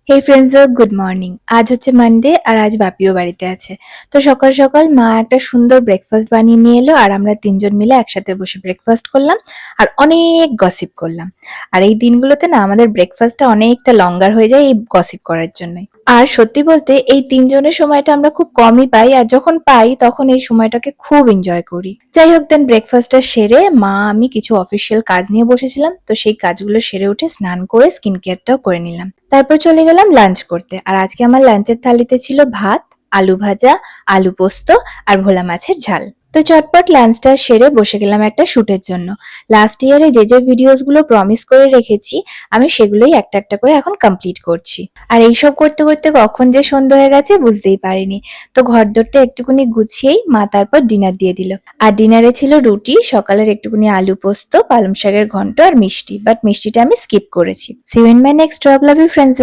হে friends, good morning. আজ হচ্ছে Monday আর আজ বাপিও বাড়িতে আছে। তো সকাল সকাল মা একটা সুন্দর ব্রেকফাস্ট বানিয়ে নিয়ে এলো আর আমরা তিনজন মিলে একসাথে বসে ব্রেকফাস্ট করলাম আর অনেক গসিপ করলাম। আর এই দিনগুলোতে না আমাদের ব্রেকফাস্টটা অনেকটা লঙ্গার হয়ে যায় এই গসিপ করার জন্যই। আর সত্যি বলতে এই তিনজনের সময়টা আমরা খুব কমই পাই, আর যখন পাই তখন এই সময়টাকে খুব এনজয় করি। যাই হোক, দেন ব্রেকফাস্টটা সেরে মা আমি কিছু অফিসিয়াল কাজ নিয়ে বসেছিলাম, তো সেই কাজগুলো সেরে উঠে স্নান করে স্কিন কেয়ারটাও করে নিলাম। তারপর চলে গেলাম লাঞ্চ করতে। আর আজকে আমার লাঞ্চের থালিতে ছিল ভাত, আলু ভাজা, আলু পোস্ত আর ভোলা মাছের ঝাল। তো চটপট লাঞ্চটা সেরে বসে গেলাম একটা শুটের জন্য। লাস্ট ইয়ারে যে ভিডিওস গুলো প্রমিস করে রেখেছি আমি সেগুলোই একটা একটা করে এখন কমপ্লিট করছি। আর এইসব করতে করতে কখন যে সন্ধ্যা হয়ে গেছে বুঝতেই পারিনি। তো ঘরদোরটা একটুকুনি গুছিয়েই মা তারপর ডিনার দিয়ে দিল। আর ডিনারে ছিল রুটি, সকালের একটুকুনি আলু পোস্ত, পালং শাকের ঘন্ট আর মিষ্টি, বাট মিষ্টিটা আমি স্কিপ করেছি। See you in my next job. Love you friends.